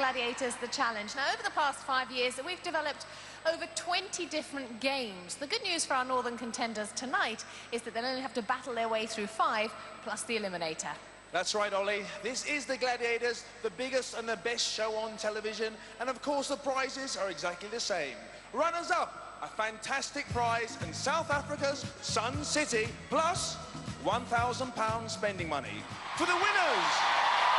Gladiators The Challenge. Now, over the past 5 years, we've developed over 20 different games. The good news for our northern contenders tonight is that they'll only have to battle their way through 5, plus the Eliminator. That's right, Ollie. This is the Gladiators, the biggest and the best show on television. And of course, the prizes are exactly the same. Runners-up, a fantastic prize in South Africa's Sun City, plus £1,000 spending money. For the winners,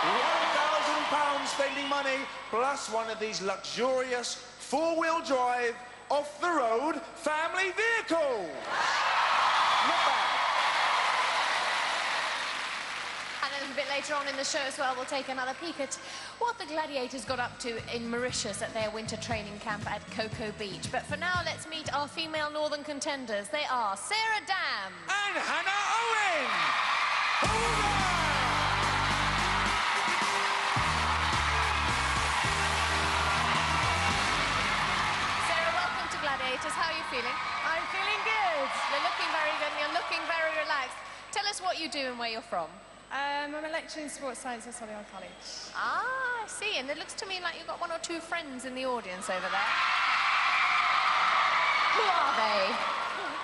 £1,000 spending money, plus one of these luxurious four-wheel drive, off-the-road family vehicles. Not bad. And a little bit later on in the show as well, we'll take another peek at what the Gladiators got up to in Mauritius at their winter training camp at Cocoa Beach. But for now, let's meet our female northern contenders. They are Sarah Damm and Hannah Owens. Gladiators, how are you feeling? I'm feeling good. You're looking very good and you're looking very relaxed. Tell us what you do and where you're from. I'm a lecturer in sports science at Solihull College. Ah, I see. And it looks to me like you've got 1 or 2 friends in the audience over there. Who are they?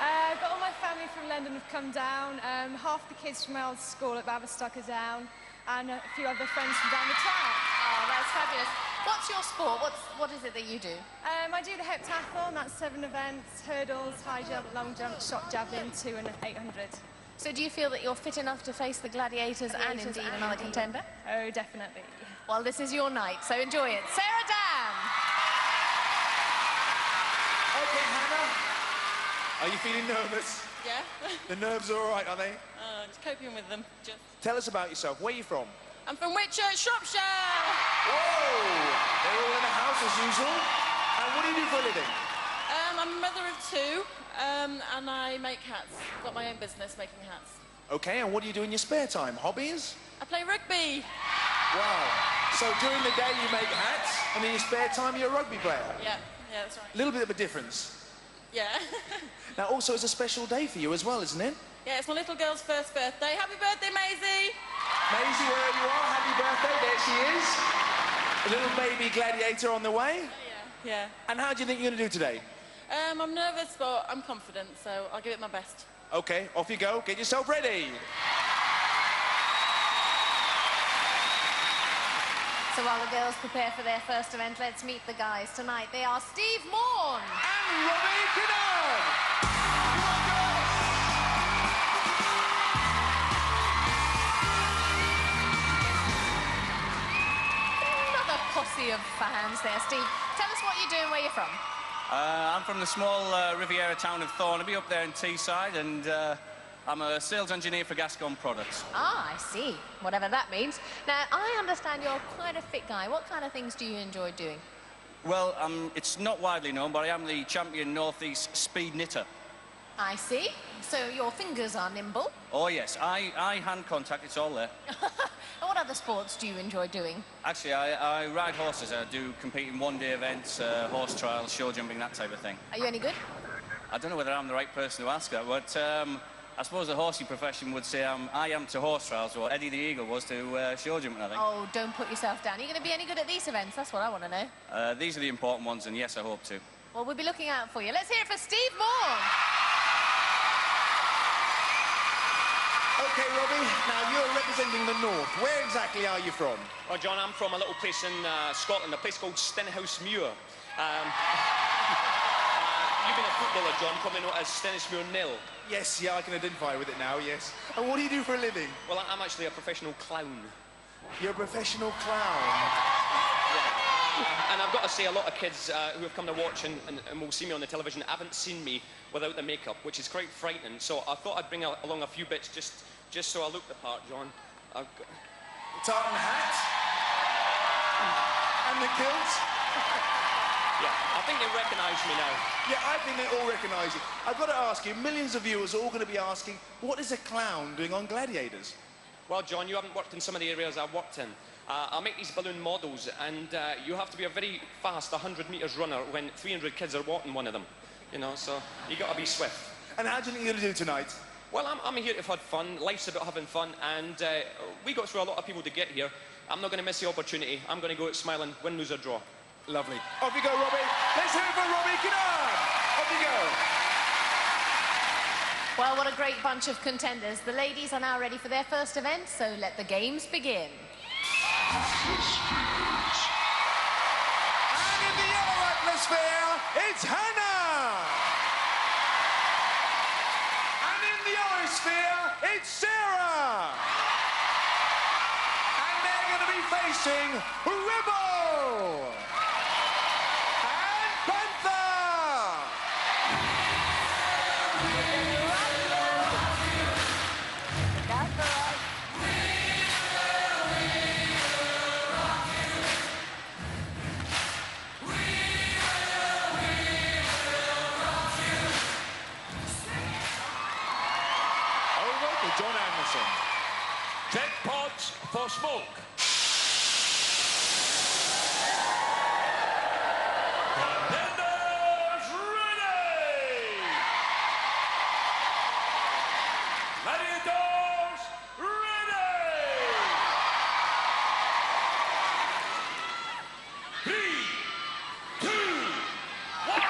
I've got all my family from London have come down. Half the kids from my old school at Baverstock are down, and a few other friends from down the track. Oh, that's fabulous. What's your sport? What is it that you do? I do the heptathlon, that's 7 events: hurdles, high jump, long jump, shot javelin, 2 and 800. So do you feel that you're fit enough to face the Gladiators and indeed another contender? Oh, definitely. Well, this is your night, so enjoy it. Sarah Damm! Okay, Hannah. Are you feeling nervous? Yeah. The nerves are all right, are they? Just coping with them. Just. Tell us about yourself. Where are you from? I'm from Whitchurch, Shropshire. Whoa! They're all in the house as usual. And what do you do for a living? I'm a mother of 2, and I make hats. I've got my own business making hats. Okay, and what do you do in your spare time? Hobbies? I play rugby. Wow. So during the day you make hats, and in your spare time you're a rugby player? Yeah, that's right. A little bit of a difference. Yeah. Now, also, it's a special day for you as well, isn't it? Yeah, it's my little girl's first birthday. Happy birthday, Maisie! Maisie, wherever you are, happy birthday. There she is. A little baby gladiator on the way. Yeah. And how do you think you're going to do today? I'm nervous, but I'm confident, so I'll give it my best. Okay, off you go. Get yourself ready. So while the girls prepare for their first event, let's meet the guys tonight. They are Steve Maughan and Robbie Kinnaird. Another posse of fans there, Steve. Tell us what you do and where you're from. I'm from the small Riviera town of Thornaby, up there in Teesside, and I'm a sales engineer for Gascon Products. Ah, I see. Whatever that means. Now, I understand you're quite a fit guy. What kind of things do you enjoy doing? Well, it's not widely known, but I am the champion North East speed knitter. I see. So your fingers are nimble. Oh, yes. I hand contact, it's all there. And what other sports do you enjoy doing? Actually, I ride horses. I do compete in one-day events, horse trials, show jumping, that type of thing. Are you any good? I don't know whether I'm the right person to ask that, but I suppose the horsey profession would say I am to horse trials what Eddie the Eagle was to show jumping, I think. Oh, don't put yourself down. Are you going to be any good at these events? That's what I want to know. These are the important ones, and yes, I hope to. Well, we'll be looking out for you. Let's hear it for Steve Maughan. Okay, Robbie, now you're representing the North. Where exactly are you from? Oh, John, I'm from a little place in Scotland, a place called Stenhousemuir. You've been a footballer, John, probably know it as Stenhousemuir nil. Yes, yeah, I can identify with it now, yes. And what do you do for a living? Well, I'm actually a professional clown. You're a professional clown? Yeah. And I've got to say, a lot of kids who have come to watch and will see me on the television haven't seen me without the makeup, which is quite frightening. So I thought I'd bring along a few bits just so I look the part, John. I've got... Tartan hat? And the kilt? Yeah, I think they recognise me now. Yeah, I think they all recognise you. I've got to ask you, millions of viewers are all going to be asking, what is a clown doing on Gladiators? Well, John, you haven't worked in some of the areas I've worked in. I make these balloon models, and you have to be a very fast 100 metres runner when 300 kids are walking one of them. You know, so you got to be swift. And how do you think you're going to do tonight? Well, I'm here to have fun. Life's about having fun, and we got through a lot of people to get here. I'm not going to miss the opportunity. I'm going to go out smiling, win, lose or draw. Lovely. Off you go, Robbie. Let's hear it for Robbie Kinnaird. Off you go. Well, what a great bunch of contenders. The ladies are now ready for their first event, so let the games begin. And in the yellow atmosphere, it's Hannah. And in the orange sphere, it's Sarah. And they're going to be facing Rebel and Panther. John Anderson. 10 pods for smoke. Contenders ready! Gladiators ready! 3, 2, 1.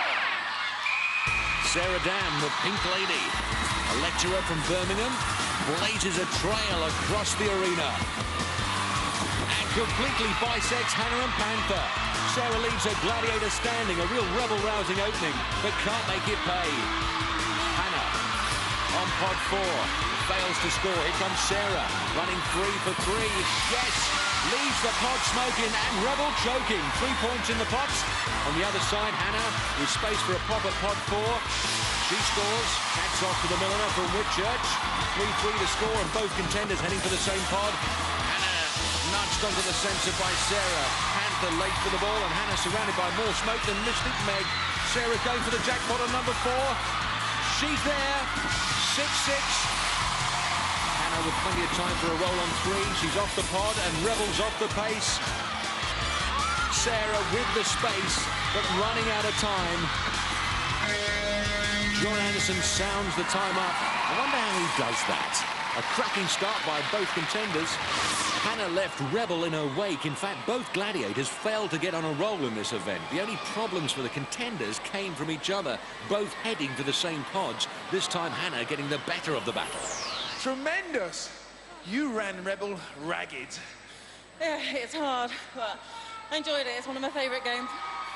Sarah Damm, the Pink Lady, a lecturer from Birmingham, blazes a trail across the arena and completely bisects Hannah and Panther. Sarah leaves her Gladiator standing, a real rebel-rousing opening, but can't make it pay. Hannah on pod 4, fails to score. Here comes Sarah, running 3 for 3. Yes, leaves the pod smoking and Rebel choking. 3 points in the pots. On the other side, Hannah with space for a pop at pod 4. She scores. Hats off to the milliner from Whitchurch. 3-3 to score, and both contenders heading for the same pod. Hannah nudged onto the centre by Sarah. Panther late for the ball, and Hannah surrounded by more smoke than Mystic Meg. Sarah going for the jackpot on number 4. She's there. 6-6. Hannah with plenty of time for a roll on 3. She's off the pod, and Rebel's off the pace. Sarah with the space, but running out of time. John Anderson sounds the time up. I wonder how he does that. A cracking start by both contenders. Hannah left Rebel in her wake. In fact, both Gladiators failed to get on a roll in this event. The only problems for the contenders came from each other, both heading for the same pods. This time, Hannah getting the better of the battle. Tremendous. You ran Rebel ragged. Yeah, it's hard, but I enjoyed it. It's one of my favourite games.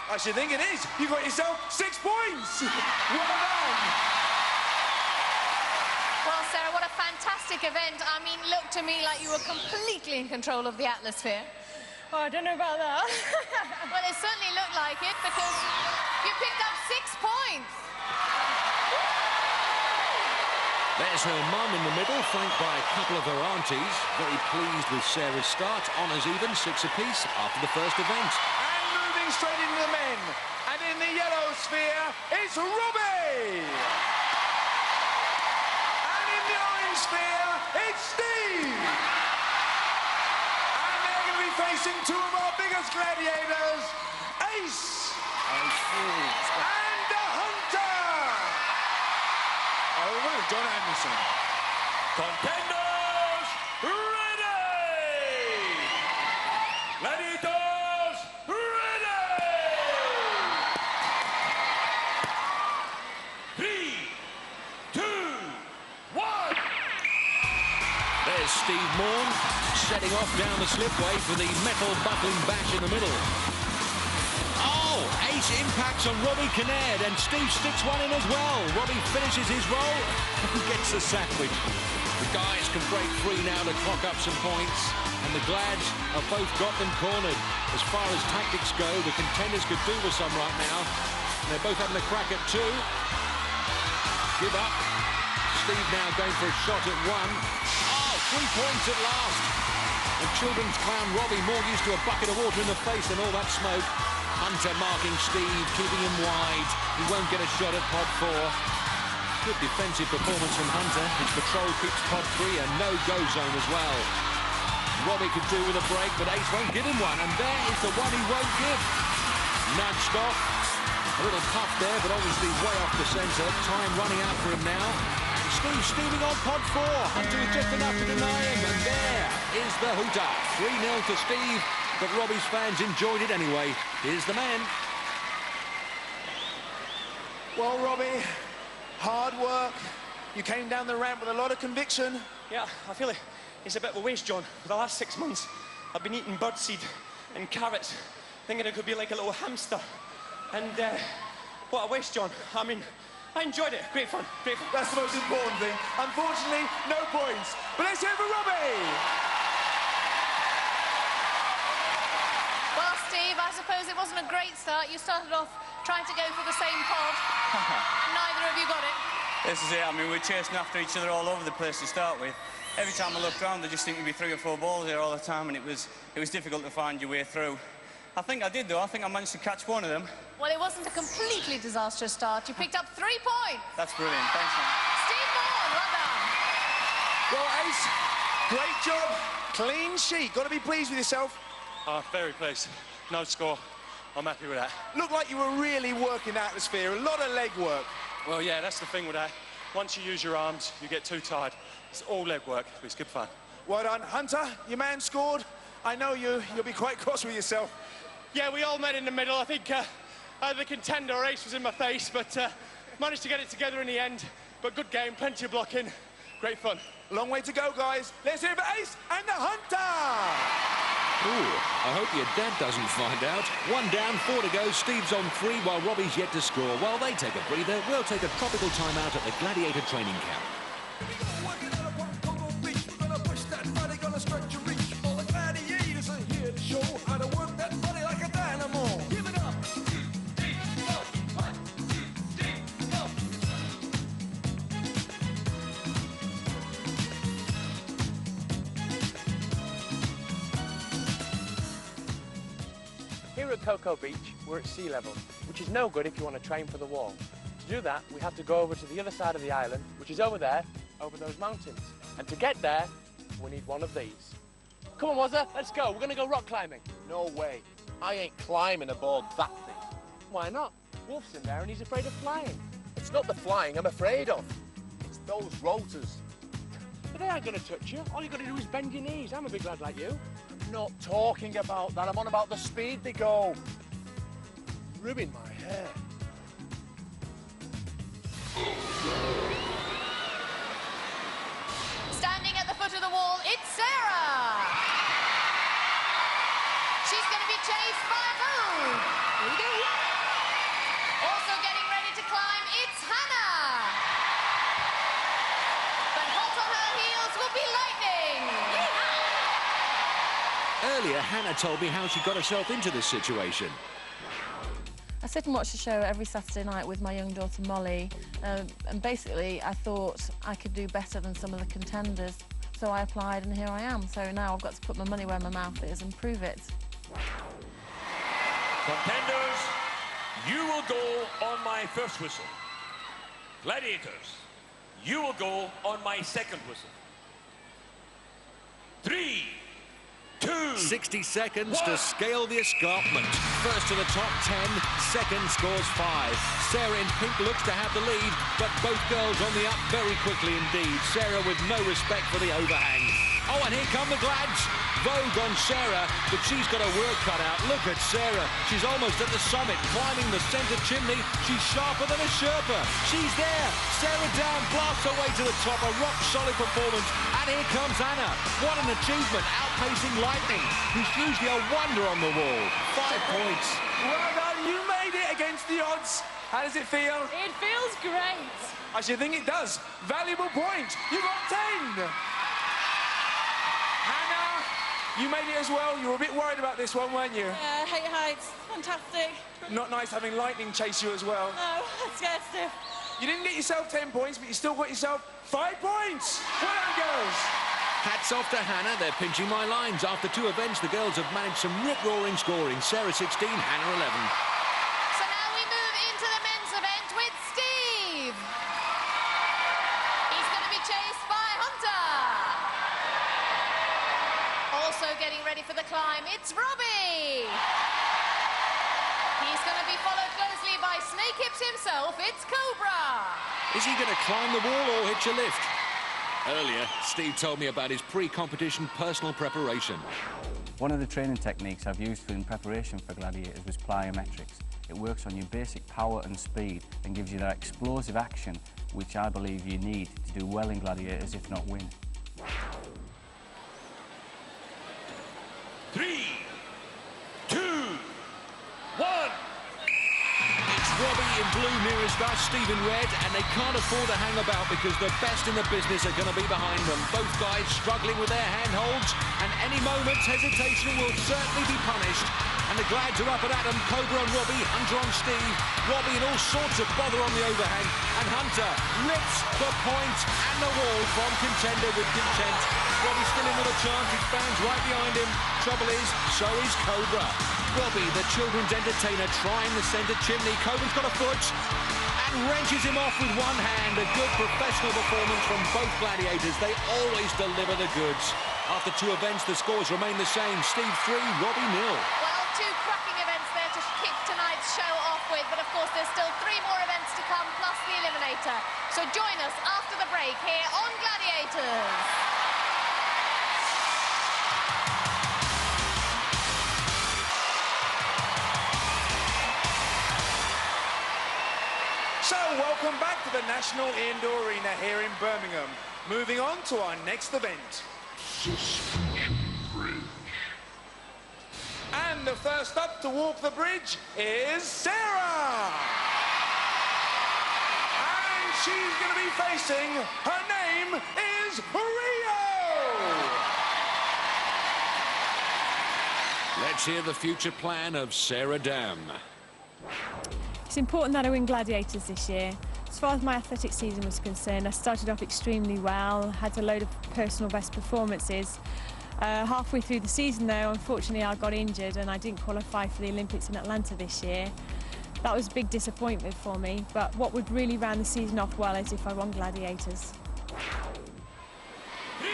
I should think it is. You got yourself 6 points. Well done. Well, Sarah, what a fantastic event. I mean, looked to me like you were completely in control of the atmosphere. Oh, I don't know about that. Well, it certainly looked like it because you picked up 6 points. There's her mum in the middle, flanked by a couple of her aunties. Very pleased with Sarah's start. Honours even, 6 apiece after the first event. And moving straight into the men. And in the yellow sphere, it's Robbie. And in the orange sphere, it's Steve. And they're going to be facing 2 of our biggest gladiators, Ace. And the Hunter. Over to John Anderson. Contenders ready! Gladiators ready! 3, 2, 1. There's Steve Maughan setting off down the slipway for the metal buckling bash in the middle. Oh, Ace impacts on Robbie Kinnaird, and Steve sticks one in as well. Robbie finishes his roll and gets a sandwich. The guys can break free now to clock up some points, and the Glads have both got them cornered. As far as tactics go, the contenders could do with some right now. And they're both having a crack at 2. Give up. Steve now going for a shot at 1. Oh, 3 points at last. And children's clown Robbie more used to a bucket of water in the face than all that smoke. Hunter marking Steve, keeping him wide. He won't get a shot at pod 4. Good defensive performance from Hunter. His patrol keeps pod 3, a no-go zone as well. Robbie could do with a break, but Ace won't give him one, and there is the one he won't give. Nudged off. A little puff there, but obviously way off the centre. Time running out for him now. And Steve steaming on pod 4. Hunter was just enough to deny him, and there is the hooter. 3-0 to Steve, but Robbie's fans enjoyed it anyway. Here's the man. Well, Robbie, hard work. You came down the ramp with a lot of conviction. Yeah, I feel it's a bit of a waste, John. For the last 6 months, I've been eating birdseed and carrots, thinking it could be like a little hamster. And what a waste, John. I mean, I enjoyed it. Great fun, great fun. That's the most important thing. Unfortunately, no points. But let's hear it for Robbie. Well, Steve, I suppose it wasn't a great start. You started off trying to go for the same pod. Neither of you got it. This is it. I mean, we're chasing after each other all over the place to start with. Every time I looked around, there just seemed to be 3 or 4 balls here all the time, and it was difficult to find your way through. I think I did, though. I think I managed to catch one of them. Well, it wasn't a completely disastrous start. You picked up 3 points. That's brilliant. Thanks, man. Steve Maughan, well done. Well, Ace, great job. Clean sheet. Got to be pleased with yourself. Very pleased. No score. I'm happy with that. Looked like you were really working the atmosphere. A lot of leg work. Well, yeah, that's the thing with that. Once you use your arms, you get too tired. It's all leg work, but it's good fun. Well done. Hunter, your man scored. I know you'll be quite cross with yourself. Yeah, we all met in the middle. I think the contender, Ace, was in my face, but managed to get it together in the end. But good game, plenty of blocking. Great fun. Long way to go, guys. Let's hear it for Ace and the Hunter. Ooh, I hope your dad doesn't find out. 1 down, 4 to go. Steve's on 3 while Robbie's yet to score. While they take a breather, we'll take a tropical timeout at the Gladiator training camp. Here at Cocoa Beach, we're at sea level, which is no good if you want to train for the wall. To do that, we have to go over to the other side of the island, which is over there, over those mountains. And to get there, we need one of these. Come on, Wazza, let's go. We're going to go rock climbing. No way. I ain't climbing aboard that thing. Why not? Wolf's in there and he's afraid of flying. It's not the flying I'm afraid of. It's those rotors. But they aren't going to touch you. All you've got to do is bend your knees. I'm a big lad like you. I'm not talking about that. I'm on about the speed they go. Ruin my hair. Standing at the foot of the wall, it's Sarah. She's going to be chased by who? Here we go. Also getting ready to climb, it's Hannah. But hot on her heels will be Lightning. Earlier, Hannah told me how she got herself into this situation. I sit and watch the show every Saturday night with my young daughter Molly, and basically I thought I could do better than some of the contenders, so I applied and here I am. So now I've got to put my money where my mouth is and prove it. Contenders, you will go on my first whistle. Gladiators, you will go on my second whistle. 3, 2, 60 seconds 1. to scale the escarpment. First to the top 10, second scores 5. Sarah in pink looks to have the lead, but both girls on the up very quickly indeed. Sarah with no respect for the overhang. Oh, and here come the Glads. Vogue on Sarah, but she's got her work cut out. Look at Sarah. She's almost at the summit, climbing the centre chimney. She's sharper than a Sherpa. She's there. Sarah Damm blasts her way to the top. A rock-solid performance. And here comes Hannah. What an achievement, outpacing Lightning, who's usually a wonder on the wall. 5 points. Well done. You made it against the odds. How does it feel? It feels great. I should think it does. Valuable point. You got 10. Hannah, you made it as well. You were a bit worried about this one, weren't you? Yeah, I hate heights. Fantastic. Not nice having Lightning chase you as well. No, I'm scared stiff. You didn't get yourself 10 points, but you still got yourself 5 points. Well done, girls. Hats off to Hannah. They're pinching my lines. After 2 events, the girls have managed some rip-roaring scoring. Sarah 16, Hannah 11. So now we move into the men's event with Steve. He's going to be chased by Hunter. Also getting ready for the climb, it's Robbie. He's going to be followed closely by Snake Hips himself, it's Cobra. Is he going to climb the wall or hitch a lift? Earlier, Steve told me about his pre-competition personal preparation. One of the training techniques I've used in preparation for Gladiators was plyometrics. It works on your basic power and speed and gives you that explosive action which I believe you need to do well in Gladiators, if not win. 3, 2, 1. It's Robbie in blue nearest us, Steve in red, and they can't afford to hang about because the best in the business are going to be behind them. Both guys struggling with their handholds, and any moment's hesitation will certainly be punished. And the Glads are up and at them. Cobra on Robbie, Hunter on Steve. Robbie in all sorts of bother on the overhand, and Hunter rips the point and the wall from Contender with content. Robbie's still in with a chance, his fans right behind him. Trouble is, so is Cobra. Robbie, the children's entertainer, trying the centre chimney. Cobra's got a foot and wrenches him off with one hand. A good professional performance from both Gladiators. They always deliver the goods. After 2 events, the scores remain the same. Steve 3, Robbie 0. Well, 2 cracking events there to kick tonight's show off with, but of course there's still 3 more events to come, plus the Eliminator. So join us after the break here on Gladiators. So, welcome back to the National Indoor Arena here in Birmingham. Moving on to our next event. Suspension Bridge. And the first up to walk the bridge is Sarah! And she's going to be facing, her name is Rio! Let's hear the future plan of Sarah Damm. It's important that I win Gladiators this year. As far as my athletic season was concerned, I started off extremely well, had a load of personal best performances. Halfway through the season though, unfortunately I got injured and I didn't qualify for the Olympics in Atlanta this year. That was a big disappointment for me, but what would really round the season off well is if I won Gladiators. 3,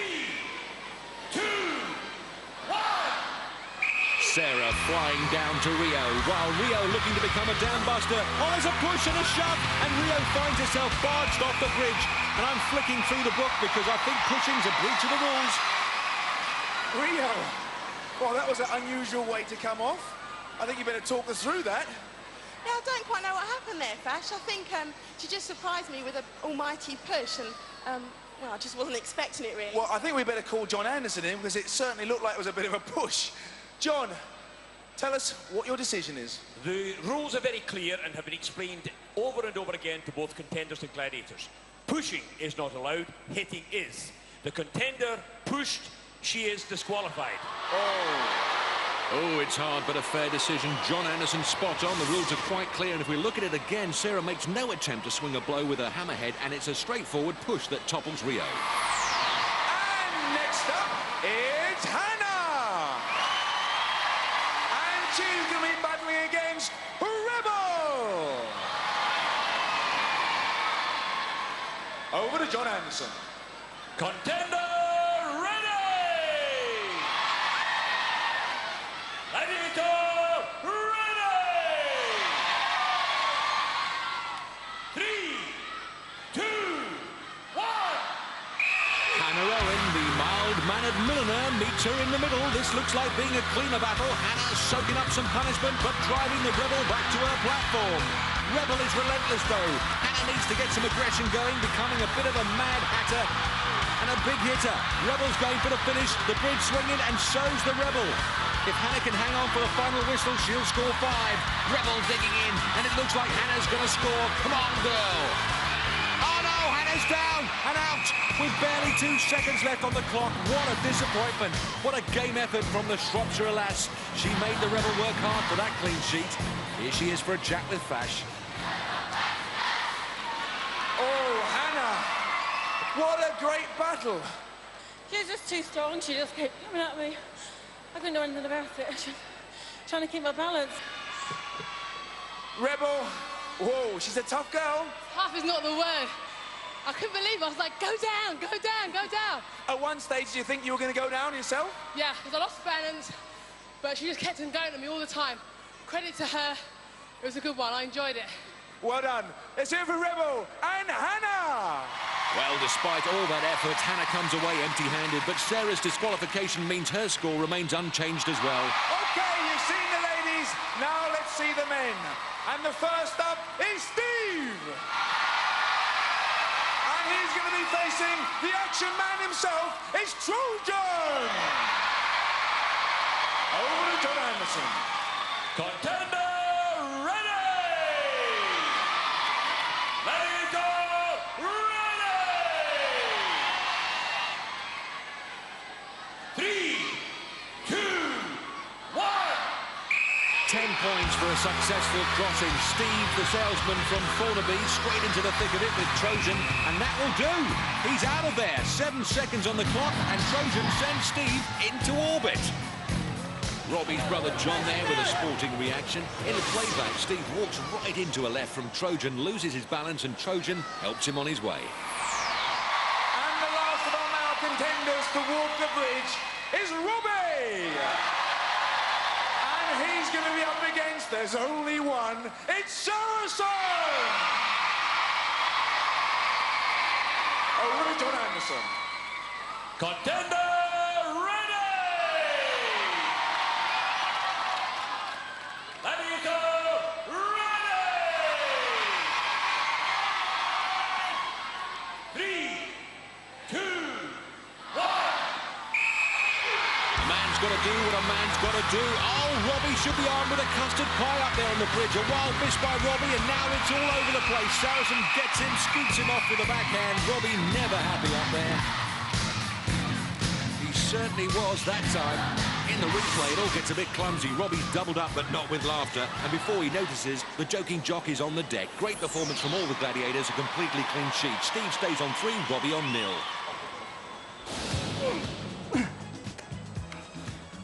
2, 1. Sarah flying down to Rio, while Rio looking to become a dam buster. Oh, there's a push and a shove, and Rio finds herself barged off the bridge. And I'm flicking through the book because I think pushing's a breach of the rules. Rio, well, that was an unusual way to come off. I think you better talk us through that. Yeah, I don't quite know what happened there, Fash. I think she just surprised me with an almighty push, and well, I just wasn't expecting it, really. Well, I think we better call John Anderson in because it certainly looked like it was a bit of a push. John, tell us what your decision is. The rules are very clear and have been explained over and over again to both contenders and gladiators. Pushing is not allowed, hitting is. The contender pushed, she is disqualified. Oh, it's hard, but a fair decision. John Anderson spot on. The rules are quite clear, and if we look at it again, Sarah makes no attempt to swing a blow with her hammerhead, and it's a straightforward push that topples Rio. And next up, it's Hannah! And she's going to be battling against Rebel! Over to John Anderson. Contender ready! Gladiator ready! 3, 2, 1. Hannah Owens, the mild-mannered milliner, meets her in the middle. This looks like being a cleaner battle. Hannah soaking up some punishment, but driving the Rebel back to her platform. Rebel is relentless, though. Hannah needs to get some aggression going, becoming a bit of a mad hatter and a big hitter. Rebel's going for the finish, the bridge swinging, and so's the Rebel. If Hannah can hang on for the final whistle, she'll score 5. Rebel digging in, and it looks like Hannah's going to score. Come on, girl. Oh, no, Hannah's down and out with barely 2 seconds left on the clock. What a disappointment. What a game effort from the Shropshire lass. She made the Rebel work hard for that clean sheet. Here she is for a chat with Fash. Oh, Hannah, what a great battle. She was just too strong. She just kept coming at me. I couldn't do anything about it. Just trying to keep my balance. Rebel, whoa, she's a tough girl. Tough is not the word. I couldn't believe it. I was like, go down, go down, go down. At one stage, do you think you were going to go down yourself? Yeah, because I lost balance, but she just kept on going at me all the time. Credit to her. It was a good one. I enjoyed it. Well done. Let's hear it for Rebel and Hannah. Well, despite all that effort, Hannah comes away empty-handed, but Sarah's disqualification means her score remains unchanged as well. OK, you've seen the ladies, now let's see the men. And the first up is Steve. And he's going to be facing the action man himself, it's Trojan. Over to John Anderson. Contender ready! Let it go! Ready! 3, 2, 1. 10 points for a successful crossing. Steve, the salesman from Thornaby, straight into the thick of it with Trojan, and that will do. He's out of there. 7 seconds on the clock, and Trojan sends Steve into orbit. Robbie's brother John there with a sporting reaction. In the playback, Steve walks right into a left from Trojan, loses his balance, and Trojan helps him on his way. And the last of our male contenders to walk the bridge is Robbie. And he's going to be up against, there's only one, it's Saracen. Over to John Anderson. Contender ready! Let it go! Ready! 3, 2, 1. A man's got to do what a man's got to do. Oh, Robbie should be armed with a custard pie up there on the bridge. A wild miss by Robbie, and now it's all over the place. Saracen gets him, scoots him off with a backhand. Robbie never happy up there. He certainly was that time. In the replay, it all gets a bit clumsy. Robbie's doubled up, but not with laughter. And before he notices, the joking jockey's on the deck. Great performance from all the Gladiators, a completely clean sheet. Steve stays on 3, Robbie on 0.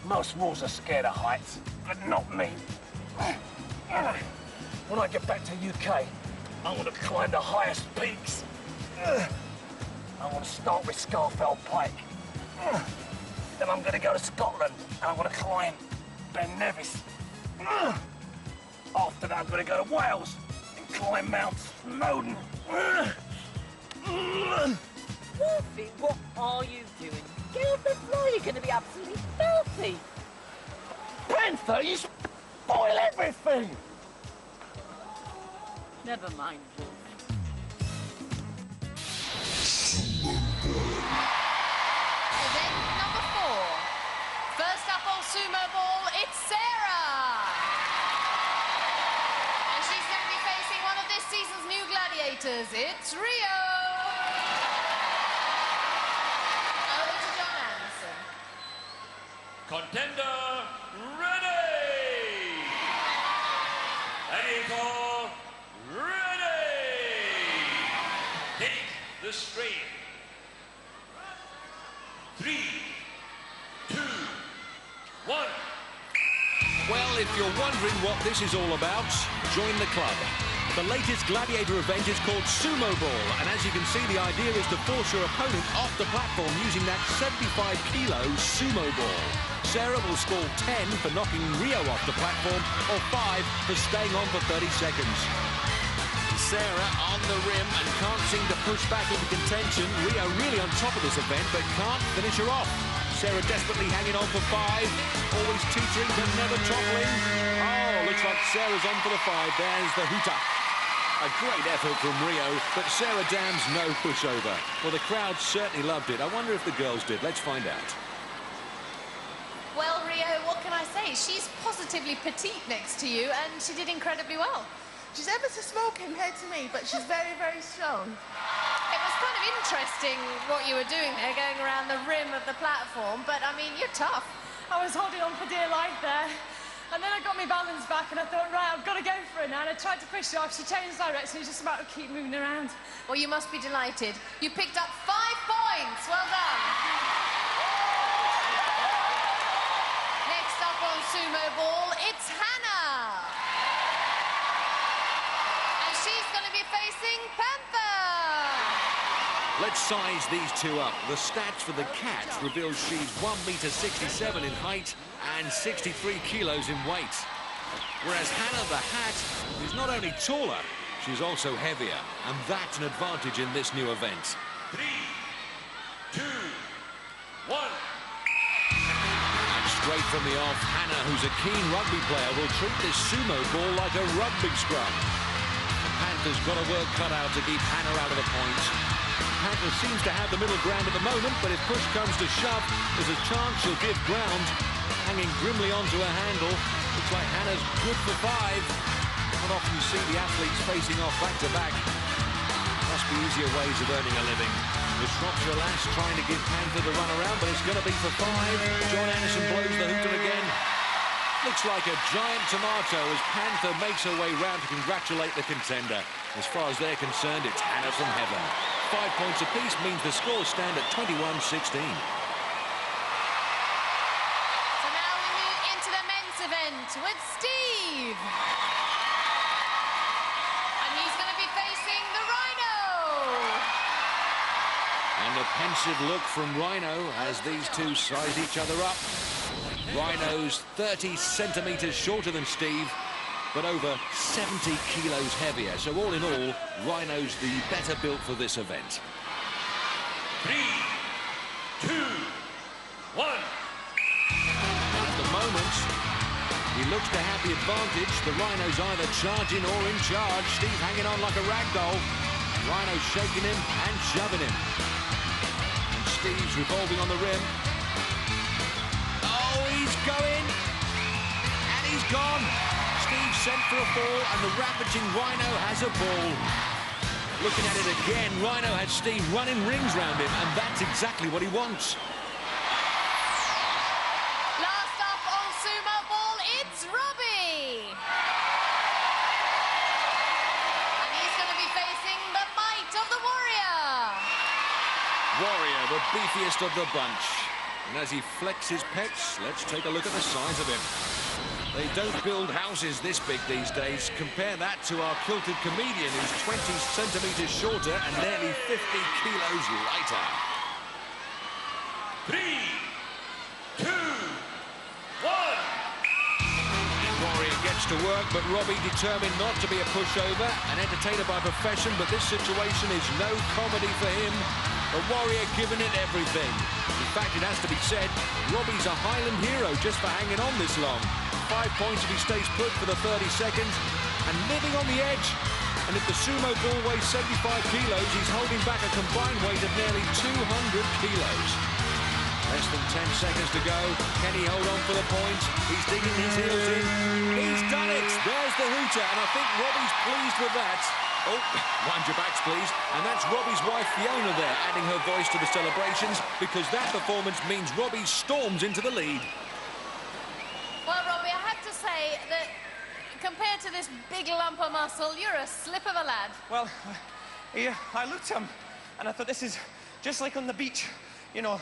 Most wolves are scared of heights, but not me. When I get back to UK, I want to climb the highest peaks. I want to start with Scarfell Pike. Then I'm going to go to Scotland, and I'm going to climb Ben Nevis. After that, I'm going to go to Wales and climb Mount Snowdon. Wolfie, what are you doing? Get off the floor, you're going to be absolutely filthy. Panther, you spoil everything! Never mind, Wolf. Event number 4. First up on Sumo Ball, it's Sarah. And she's going to be facing one of this season's new gladiators. It's Rio. Over to John Anderson. Contender ready! Ready, go! Ready! Take the strain. 3, 2, 1. Well, if you're wondering what this is all about, join the club. The latest gladiator event is called Sumo Ball, and as you can see, the idea is to force your opponent off the platform using that 75-kilo Sumo Ball. Sarah will score 10 for knocking Rio off the platform, or 5 for staying on for 30 seconds. Sarah on the rim and can't seem to push back into contention. Rio really on top of this event, but can't finish her off. Sarah desperately hanging on for 5, always teetering but never toppling. Oh, looks like Sarah's on for the 5. There's the hooter. A great effort from Rio, but Sarah Damm's no pushover. Well, the crowd certainly loved it. I wonder if the girls did. Let's find out. Well, Rio, what can I say? She's positively petite next to you, and she did incredibly well. She's ever so small compared to me, but she's very, very strong. It was kind of interesting what you were doing there, going around the rim of the platform, but, I mean, you're tough. I was holding on for dear life there. And then I got my balance back and I thought, right, I've got to go for it now. And I tried to push her off. She changed direction. It's just about to keep moving around. Well, you must be delighted. You picked up 5 points. Well done. Next up on Sumo Ball, it's Hannah. And she's going to be facing Panther. Let's size these two up. The stats for the cat reveal she's 1.67 m in height and 63 kilos in weight. Whereas Hannah the Hat is not only taller, she's also heavier, and that's an advantage in this new event. 3, 2, 1. And straight from the off, Hannah, who's a keen rugby player, will treat this sumo ball like a rugby scrum. The Panthers got a work cut out to keep Hannah out of the points. Panthers seems to have the middle ground at the moment, but if push comes to shove, there's a chance she'll give ground. Hanging grimly onto her handle. Looks like Hannah's good for 5. Not often you see the athletes facing off back-to-back. Must be easier ways of earning a living. The Shropshire lass trying to give Panther the run around, but it's going to be for 5. John Anderson blows the hooter again. Looks like a giant tomato as Panther makes her way round to congratulate the contender. As far as they're concerned, it's Hannah from heaven. 5 points apiece means the scores stand at 21-16. So now we move into the men's event with Steve. And he's going to be facing the Rhino. And a pensive look from Rhino as these two size each other up. Rhino's 30 centimetres shorter than Steve, but over 70 kilos heavier. So all in all, Rhino's the better built for this event. 3, 2, 1. At the moment, he looks to have the advantage. The Rhino's either charging or in charge. Steve hanging on like a rag doll. Rhino's shaking him and shoving him. And Steve's revolving on the rim. Oh, he's going. And he's gone. Steve sent for a ball, and the ravaging Rhino has a ball. Looking at it again, Rhino had Steve running rings round him, and that's exactly what he wants. Last up on Sumo Ball, it's Robbie. And he's going to be facing the might of the Warrior. Warrior, the beefiest of the bunch. And as he flexes pecs, let's take a look at the size of him. They don't build houses this big these days. Compare that to our kilted comedian, who's 20 centimetres shorter and nearly 50 kilos lighter. 3, 2, 1. And Warrior gets to work, but Robbie determined not to be a pushover. An entertainer by profession, but this situation is no comedy for him. A Warrior giving it everything. In fact, it has to be said, Robbie's a Highland hero just for hanging on this long. 5 points if he stays put for the 30 seconds. And living on the edge. And if the sumo ball weighs 75 kilos, he's holding back a combined weight of nearly 200 kilos. Less than 10 seconds to go. Can he hold on for the points? He's digging his heels in. He's done it. There's the hooter. And I think Robbie's pleased with that. Oh, wind your backs, please. And that's Robbie's wife, Fiona, there, adding her voice to the celebrations, because that performance means Robbie storms into the lead. Well, Robbie, I have to say that compared to this big lump of muscle, you're a slip of a lad. Well, yeah, I looked at him and I thought, this is just like on the beach. You know,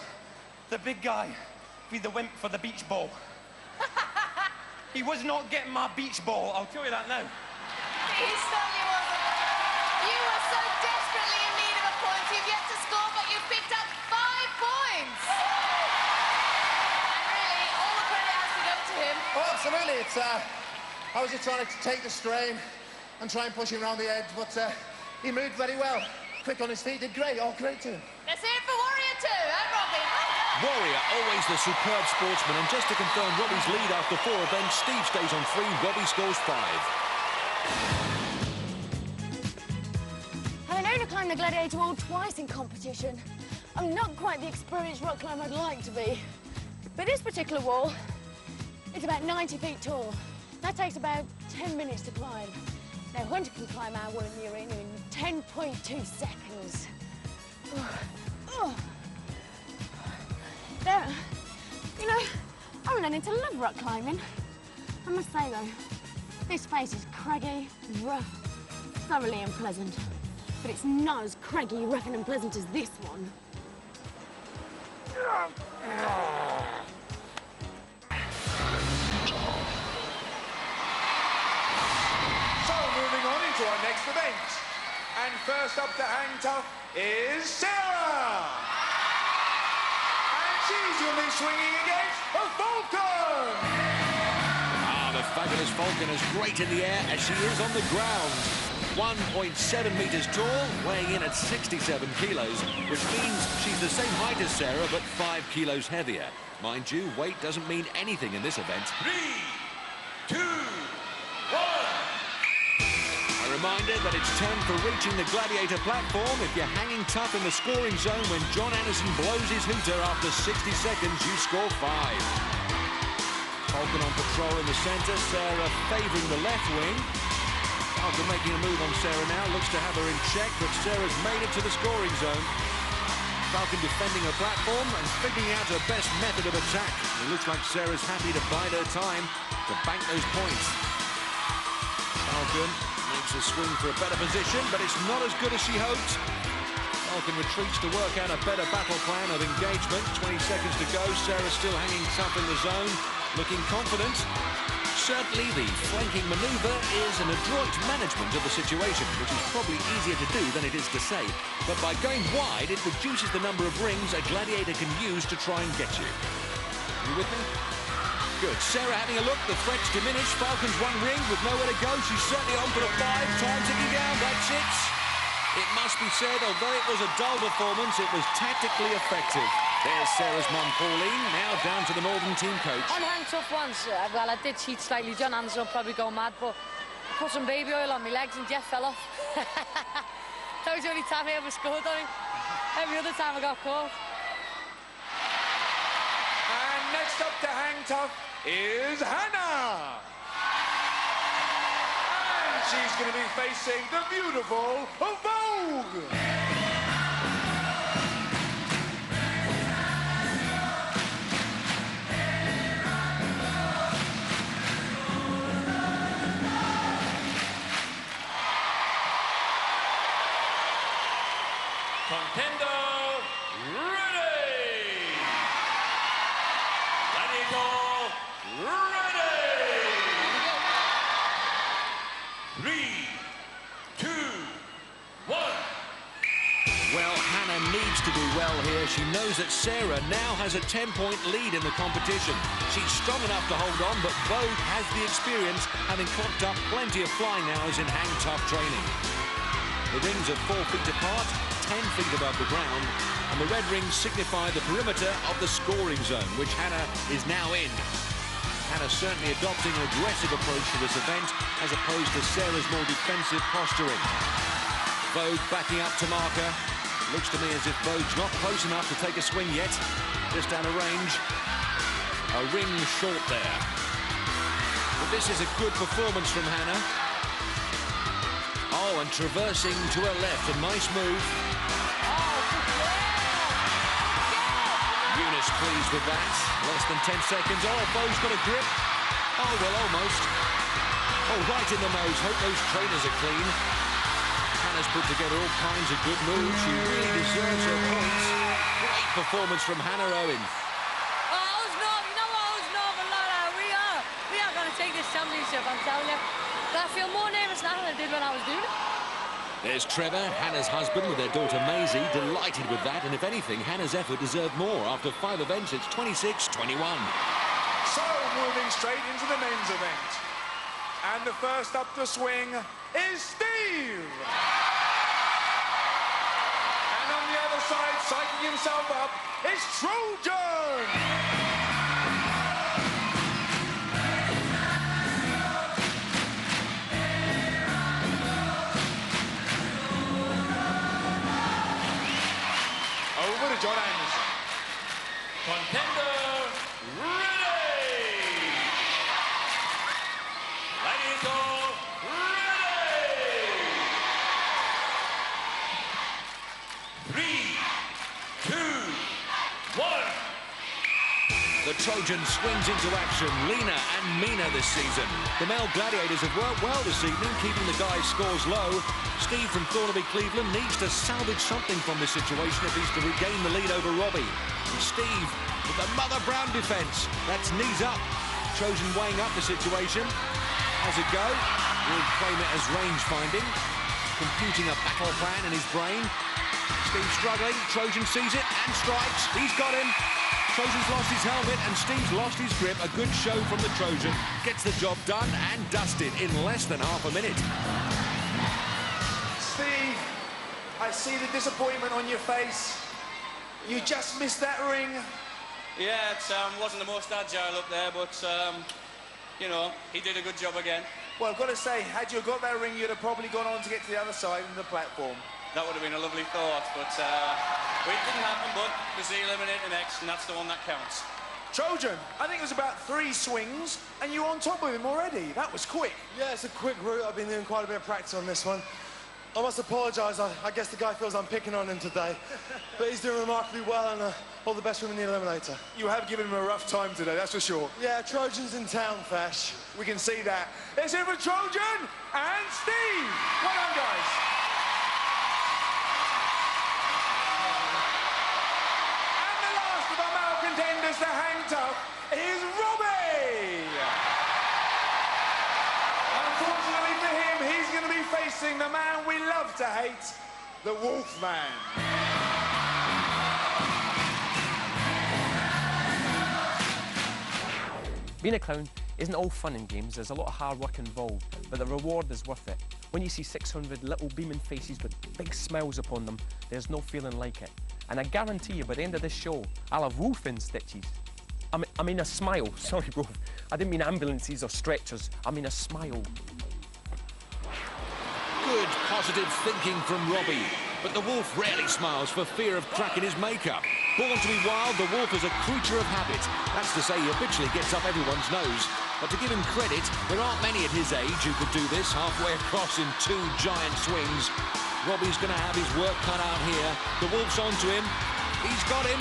the big guy be the wimp for the beach ball. He was not getting my beach ball, I'll tell you that now. He certainly wasn't. You were so desperately in need of a point. You've yet to score, but you've picked up 5 points. And really, all the credit has to go to him. Oh, absolutely. It's, I was just trying to take the strain and try and push him around the edge, but he moved very well. Quick on his feet, did great. Oh, great too. Let's hear it for Warrior too, and Robbie. Warrior, always the superb sportsman, and just to confirm Robbie's lead after 4 events, Steve stays on 3, Robbie scores 5. Having known to climb the Gladiator wall twice in competition, I'm not quite the experienced rock climber I'd like to be. But this particular wall, it's about 90 feet tall. That takes about 10 minutes to climb. Now, Hunter can climb our wall in the arena in 10.2 seconds. Now, you know, I'm learning to love rock climbing. I must say, though, this face is craggy, rough, thoroughly unpleasant. But it's not as craggy, rough and unpleasant as this one. So, moving on into our next event. And first up to hang tough is Sarah. And she's going to be swinging against a Falcon. Ah, the fabulous Falcon is great in the air as she is on the ground. 1.7 metres tall, weighing in at 67 kilos, which means she's the same height as Sarah, but 5 kilos heavier. Mind you, weight doesn't mean anything in this event. 3, 2, 1. A reminder that it's time for reaching the Gladiator platform. If you're hanging tough in the scoring zone when John Anderson blows his hooter after 60 seconds, you score 5. Falcon on patrol in the centre, Sarah favouring the left wing. After making a move on Sarah now, looks to have her in check, but Sarah's made it to the scoring zone. Falcon defending her platform and figuring out her best method of attack. It looks like Sarah's happy to bide her time to bank those points. Falcon makes a swing for a better position, but it's not as good as she hoped. Falcon retreats to work out a better battle plan of engagement. 20 seconds to go. Sarah still hanging tough in the zone, looking confident. Certainly the flanking manoeuvre is an adroit management of the situation, which is probably easier to do than it is to say. But by going wide, it reduces the number of rings a gladiator can use to try and get you. You with me? Good. Sarah having a look. The threats diminish. Falcon's 1 ring with nowhere to go. She's certainly on for the 5. Time ticking down. That's it. It must be said, although it was a dull performance, it was tactically effective. There's Sarah's mum, Pauline, now down to the Northern team coach. On hang tough ones, well, I did cheat slightly. John Anderson will probably go mad, but I put some baby oil on my legs and Jeff fell off. That was the only time I ever scored on him. Every other time I got caught. And next up to hang tough is Hannah. And she's going to be facing the beautiful Vogue. Contender ready! Gladiator ready! 3, 2, 1. Well, Hannah needs to do well here. She knows that Sarah now has a 10-point lead in the competition. She's strong enough to hold on, but Vogue has the experience, having clocked up plenty of flying hours in hang tough training. The rings are 4 feet apart, 10 feet above the ground, and the red rings signify the perimeter of the scoring zone, which Hannah is now in. Hannah certainly adopting an aggressive approach to this event, as opposed to Sarah's more defensive posturing. Vogue backing up to marker. Looks to me as if Vogue's not close enough to take a swing yet. Just out of range. A ring short there. But this is a good performance from Hannah. Oh, and traversing to her left, a nice move. Eunice pleased with that. Less than 10 seconds. Oh, Vogue's got a grip. Oh, well, almost. Oh, right in the nose. Hope those trainers are clean. Hannah's put together all kinds of good moves. She really deserves her points. Great performance from Hannah Owens. Oh, I was not, you know what, I was normal, Laura. We are going to take this championship, I'm telling you. I feel more nervous now than I did when I was doing it. There's Trevor, Hannah's husband, with their daughter Maisie, delighted with that. And if anything, Hannah's effort deserved more. After 5 events, it's 26-21. So, moving straight into the men's event. And the first up to swing is Steve. And on the other side, psyching himself up, is Trojan. Over to John Anderson. Contender ready! Gladiator ready! 3, 2, 1. The Trojan swings into action. Lena and Mina this season. The male gladiators have worked well this evening, keeping the guys' scores low. Steve from Thornaby, Cleveland, needs to salvage something from this situation if he's to regain the lead over Robbie. And Steve with the Mother Brown defence. That's knees up. Trojan weighing up the situation. How's it go? We'll claim it as range finding. Computing a battle plan in his brain. Steve struggling. Trojan sees it and strikes. He's got him. Trojan's lost his helmet and Steve's lost his grip. A good show from the Trojan. Gets the job done and dusted in less than half a minute. I see the disappointment on your face. You just missed that ring. Yeah, it wasn't the most agile up there, but, you know, he did a good job again. Well, I've got to say, had you got that ring, you'd have probably gone on to get to the other side of the platform. That would have been a lovely thought, but it didn't happen, but there's the eliminator next, and that's the one that counts. Trojan, I think it was about 3 swings, and you were on top of him already. That was quick. Yeah, it's a quick route. I've been doing quite a bit of practice on this one. I must apologise. I guess the guy feels I'm picking on him today. But he's doing remarkably well, and all the best from in the eliminator. You have given him a rough time today, that's for sure. Yeah, Trojan's in town, Fesh. We can see that. Let's hear for Trojan and Steve. Well done, guys. And the last of our male contenders to hang tough is Robbie. Unfortunately for him, he's going to be facing the man we love to hate, the Wolfman. Being a clown isn't all fun and games. There's a lot of hard work involved, but the reward is worth it. When you see 600 little beaming faces with big smiles upon them, there's no feeling like it. And I guarantee you, by the end of this show, I'll have wolfing stitches. I mean a smile. Sorry, bro. I didn't mean ambulances or stretchers. I mean a smile. Good, positive thinking from Robbie. But the wolf rarely smiles for fear of cracking his makeup. Born to be wild, the wolf is a creature of habit. That's to say he habitually gets up everyone's nose. But to give him credit, there aren't many at his age who could do this halfway across in 2 giant swings. Robbie's going to have his work cut out here. The wolf's onto him. He's got him.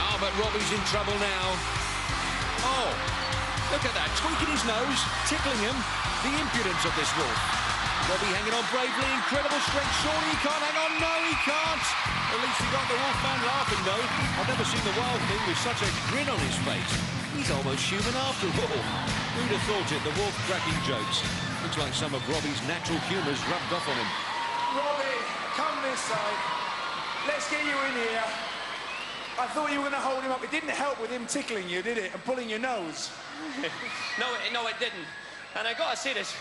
Oh, but Robbie's in trouble now. Oh, look at that, tweaking his nose, tickling him. The impudence of this wolf. Robbie hanging on bravely, incredible strength. Surely he can't hang on. No, he can't. At least he got the wolfman laughing, though. I've never seen the wild thing with such a grin on his face. He's almost human after all. Who'd have thought it, the wolf cracking jokes. Looks like some of Robbie's natural humour's rubbed off on him. Robbie, come this side. Let's get you in here. I thought you were going to hold him up. It didn't help with him tickling you, did it? And pulling your nose. No, it didn't. And I got to say this.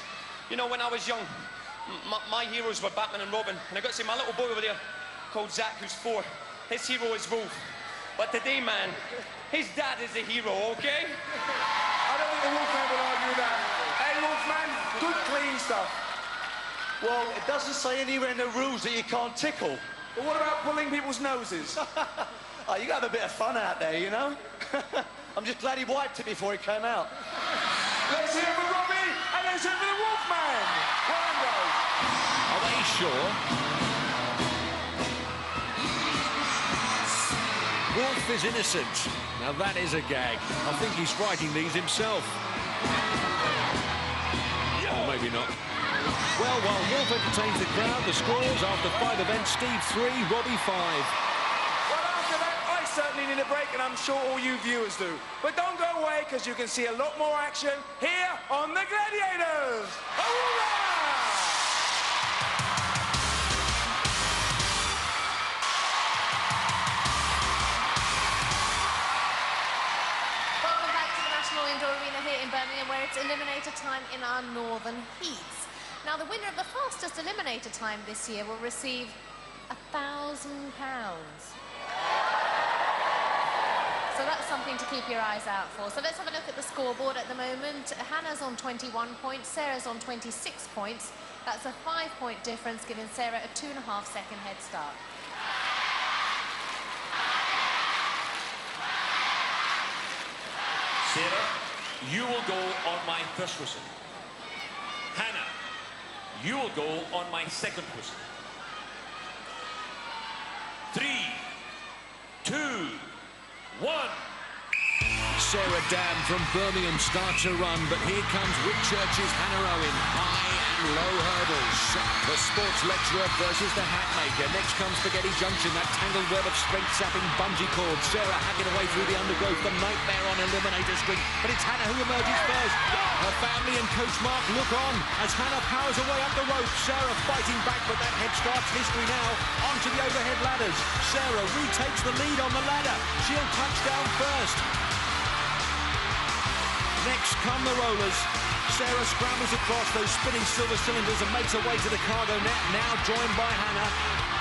You know, when I was young, my heroes were Batman and Robin. And I got to say, my little boy over there, called Zach, who's 4, his hero is Wolf. But today, man, his dad is the hero, OK? I don't think the Wolfman will argue that. Hey, Wolfman, good clean stuff. Well, it doesn't say anywhere in the rules that you can't tickle. But what about pulling people's noses? Oh, you got to have a bit of fun out there, you know? I'm just glad he wiped it before he came out. Let's hear for Robbie, and let's hear for the Wolfman. Well done, guys. Are they sure? Wolf is innocent. Now that is a gag. I think he's writing these himself. Or maybe not. Well, while Wolf entertains the crowd, the scores after 5 events, Steve 3, Robbie 5. Well, after that, I certainly need a break, and I'm sure all you viewers do. But don't go away, because you can see a lot more action here on the Gladiators. Hurrah! Welcome back to the National Indoor Arena here in Birmingham, where it's eliminator time in our northern heats. Now, the winner of the fastest eliminator time this year will receive £1,000. So that's something to keep your eyes out for. So let's have a look at the scoreboard at the moment. Hannah's on 21 points, Sarah's on 26 points. That's a 5-point difference, giving Sarah a 2.5-second head start. Sarah, you will go on my first whistle. Hannah, you will go on my second whistle. 3, 2, 1. Sarah Damm from Birmingham starts a run, but here comes Whitchurch's Hannah Owens. High and low hurdles. The sports lecturer versus the Hatmaker. Next comes Spaghetti Junction, that tangled web of strength-sapping bungee cords. Sarah hacking away through the undergrowth, the nightmare on Eliminator Street. But it's Hannah who emerges first. Her family and Coach Mark look on as Hannah powers away up the rope. Sarah fighting back, but that head starts history now. Onto the overhead ladders. Sarah retakes the lead on the ladder. She'll touch down first. Next come the rollers. Sarah scrambles across those spinning silver cylinders and makes her way to the cargo net, now joined by Hannah.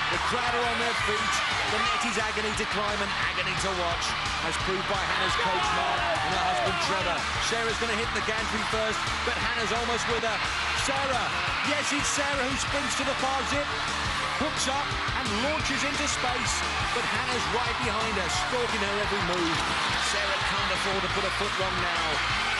The crowd are on their feet. The net is agony to climb and agony to watch, as proved by Hannah's coach Mark and her husband Trevor. Sarah's going to hit the gantry first, but Hannah's almost with her. Sarah, yes, it's Sarah who sprints to the far zip, hooks up and launches into space, but Hannah's right behind her, stalking her every move. Sarah can't afford to put a foot wrong now.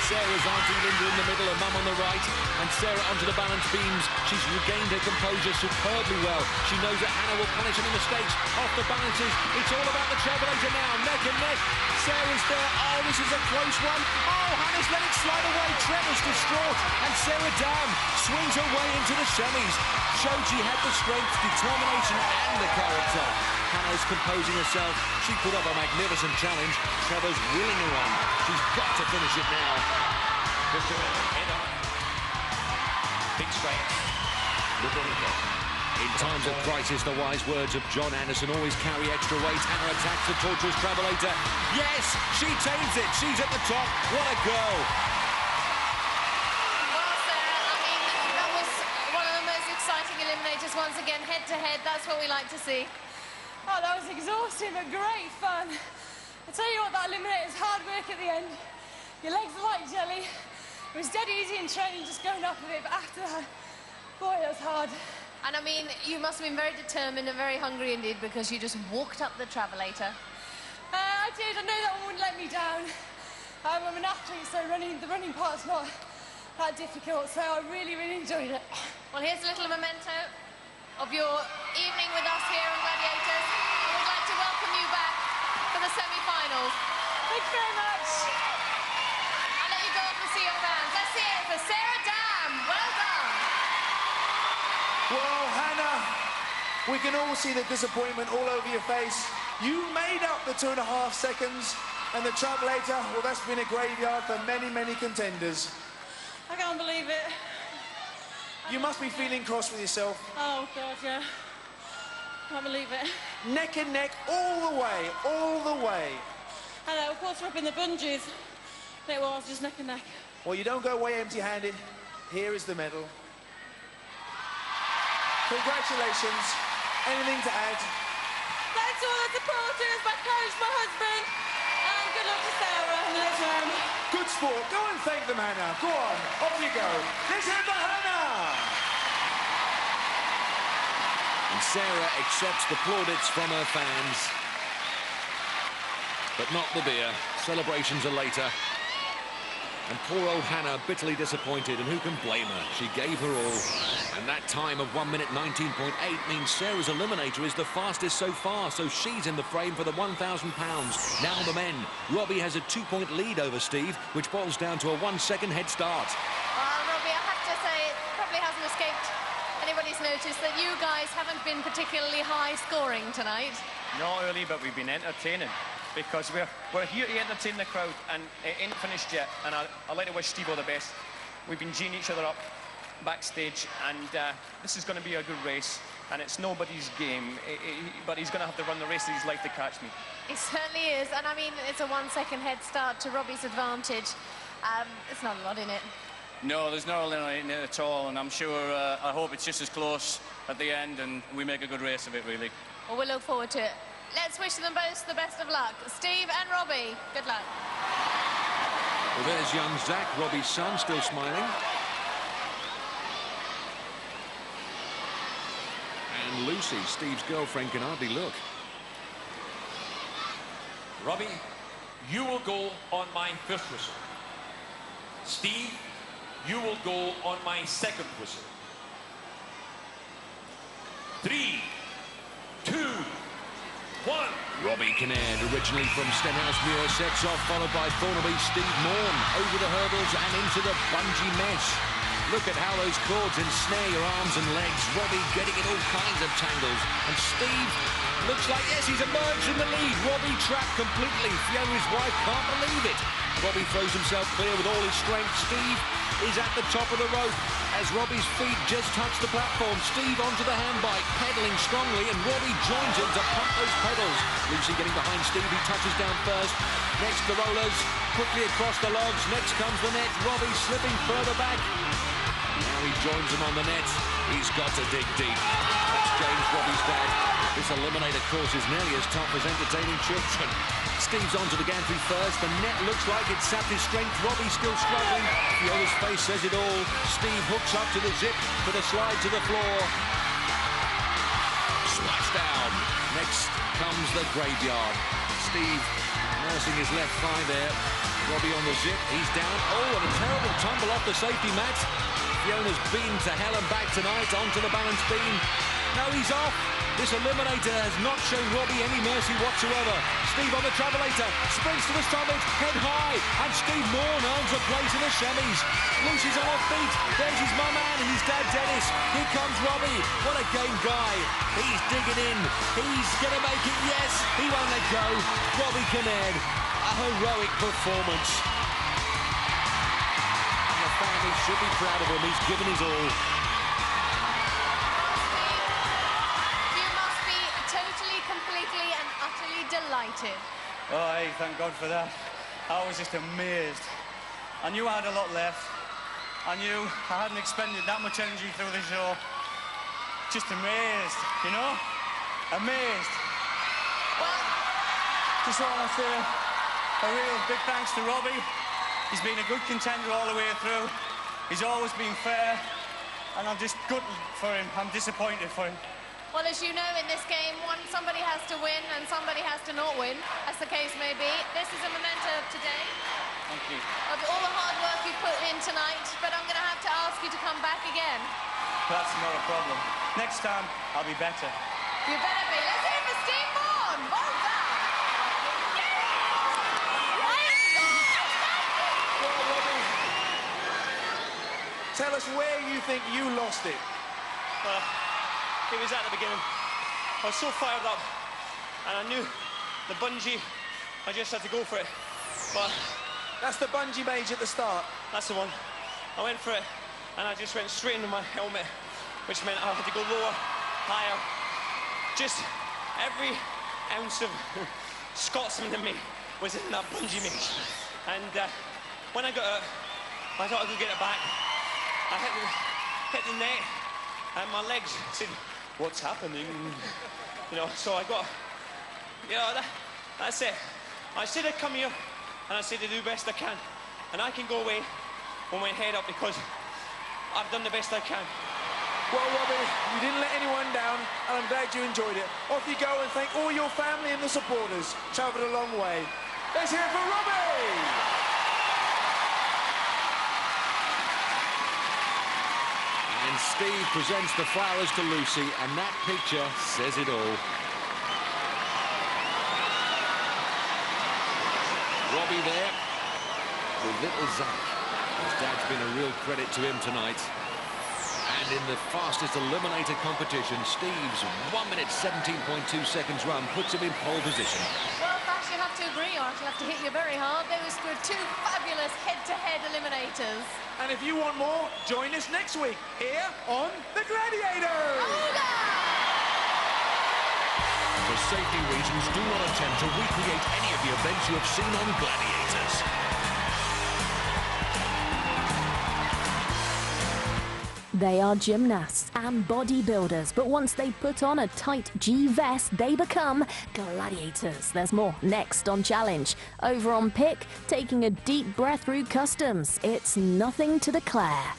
Sarah's Auntie Linda in the middle, her mum on the right, and Sarah onto the balance beams. She's regained her composure superbly well. She knows that Hannah will punish any mistakes off the balances. It's all about the travelator now, neck and neck. Sarah's there. Oh, this is a close one. Oh, Hannah's let it slide away. Trevor's distraught, and Sarah Damm swings her way into the semis. Showed she had the strength, determination, and the character. Hannah's composing herself. She put up a magnificent challenge. Trevor's willing her on. She's got to finish it now. Just a head up. Big strike. In times of crisis, the wise words of John Anderson always carry extra weight. Hannah attacks the torturous travelator. Yes, she tames it. She's at the top. What a girl. Well, Sarah, I mean, that was one of the most exciting eliminators once again, head-to-head. That's what we like to see. Oh, that was exhausting, but great fun. I tell you what, that eliminator's hard work at the end. Your legs are like jelly. It was dead easy in training, just going up a bit, but after that, boy, that was hard. And I mean, you must have been very determined and very hungry indeed, because you just walked up the travelator. I did. I know that one wouldn't let me down. I'm an athlete, so the running part's not that difficult, so I really, really enjoyed it. Well, here's a little memento of your evening with us here on Gladiators. I would like to welcome you back for the semi-finals. Thank you very much. I'll let you go off and see your fans. Let's see it for Sarah Damm. Well done. Well, Hannah, we can all see the disappointment all over your face. You made up the 2.5 seconds, and the travelator, well, that's been a graveyard for many, many contenders. I can't believe it. You must be feeling cross with yourself. Oh, God, yeah. Can't believe it. Neck and neck all the way, all the way. I know, of course, we're up in the bungees. It was just neck and neck. Well, you don't go away empty-handed. Here is the medal. Congratulations. Anything to add? Thanks to all the supporters, my coach, my husband, and good luck to Sarah in the next round. Good sport. Go and thank them, Hannah. Go on. Off you go. Let's hear for Hannah. And Sarah accepts the plaudits from her fans. But not the beer. Celebrations are later. And poor old Hannah bitterly disappointed, and who can blame her? She gave her all. And that time of 1 minute 19.8 means Sarah's eliminator is the fastest so far, so she's in the frame for the £1,000. Now the men. Robbie has a 2-point lead over Steve, which boils down to a 1 second head start. Well, Robbie, I have to say, it probably hasn't escaped anybody's notice that you guys haven't been particularly high scoring tonight. Not early, but we've been entertaining. Because we're here to entertain the crowd, and it ain't finished yet. And I'd like to wish Steve all the best. We've been geeing each other up backstage, and this is going to be a good race. And it's nobody's game, but he's going to have to run the race of his life to catch me. It certainly is, and I mean, it's a 1 second head start to Robbie's advantage. It's not a lot in it. No, there's no limit in it at all, and I'm sure, I hope it's just as close at the end, and we make a good race of it, really. Well, we'll look forward to it. Let's wish them both the best of luck. Steve and Robbie, good luck. Well, there's young Zach, Robbie's son, still smiling. And Lucy, Steve's girlfriend, can hardly look. Robbie, you will go on my first whistle. Steve, you will go on my second whistle. 3, 2, 1. Robbie Kinnaird, originally from Stenhousemuir, sets off, followed by Thornaby, Steve Maughan, over the hurdles and into the bungee mesh. Look at how those cords ensnare your arms and legs. Robbie getting in all kinds of tangles. And Steve looks like, yes, he's emerged in the lead. Robbie trapped completely. Fiona, his wife, can't believe it. Robbie throws himself clear with all his strength. Steve is at the top of the rope as Robbie's feet just touch the platform. Steve onto the handbike, pedaling strongly, and Robbie joins him to pump those pedals. Lucy getting behind Steve, he touches down first. Next, the rollers, quickly across the logs. Next comes the net. Robbie slipping further back. Now he joins him on the net. He's got to dig deep. That's James, Robbie's dad. This eliminator course is nearly as tough as entertaining children. Steve's onto the gantry first. The net looks like it's sapped his strength. Robbie's still struggling. Fiona's face says it all. Steve hooks up to the zip for the slide to the floor. Splash down. Next comes the graveyard. Steve nursing his left thigh there. Robbie on the zip. He's down. Oh, and a terrible tumble off the safety mat. Fiona's been to hell and back tonight, onto the balance beam. No, he's off. This eliminator has not shown Robbie any mercy whatsoever. Steve on the travelator, sprints to the summit, head high, and Steve Maughan earns a place in the semis. Lucy's on her feet. There's his mum Anne and his dad Dennis. Here comes Robbie. What a game guy. He's digging in. He's going to make it. Yes, he won't let go. Robbie Kinnaird, a heroic performance. Family should be proud of him. He's given his all. You must be totally, completely and utterly delighted. Oh, hey, thank God for that. I was just amazed. I knew I had a lot left. I knew I hadn't expended that much energy through the show. Just amazed, you know? Amazed. Well, just want to say a real big thanks to Robbie. He's been a good contender all the way through. He's always been fair, and I'm just gutted for him. I'm disappointed for him. well, as you know, in this game, somebody has to win and somebody has to not win, as the case may be. This is a memento of today. Thank you. Of all the hard work you put in tonight, but I'm going to have to ask you to come back again. That's not a problem. Next time, I'll be better. You better be. Let's hear it for Steve Maughan. Well done. Tell us where you think you lost it. Well, it was at the beginning. I was so fired up, and I knew the bungee, I just had to go for it. But that's the bungee mage at the start. That's the one. I went for it, and I just went straight into my helmet, which meant I had to go lower, higher. Just every ounce of Scotsman in me was in that bungee mage. And when I got it, I thought I could get it back. I hit the net, and my legs said, "What's happening?" You know, so I got, that's it. I said I'd come here, and I said to do the best I can, and I can go away with my head up because I've done the best I can. Well, Robbie, you didn't let anyone down, and I'm glad you enjoyed it. Off you go, and thank all your family and the supporters. Travelled a long way. Let's hear it for Robbie! And Steve presents the flowers to Lucy, and that picture says it all. Robbie there with little Zach. His dad's been a real credit to him tonight. And in the fastest eliminator competition, Steve's 1 minute 17.2 seconds run puts him in pole position. Well, Fash, you have to agree, or I'll have to hit you very hard. Those were two fabulous head-to-head eliminators. And if you want more, join us next week here on The Gladiators! For safety reasons, do not attempt to recreate any of the events you have seen on Gladiators. They are gymnasts and bodybuilders, but once they put on a tight G-vest, they become gladiators. There's more next on Challenge. Over on Pick, taking a deep breath through customs. It's nothing to declare.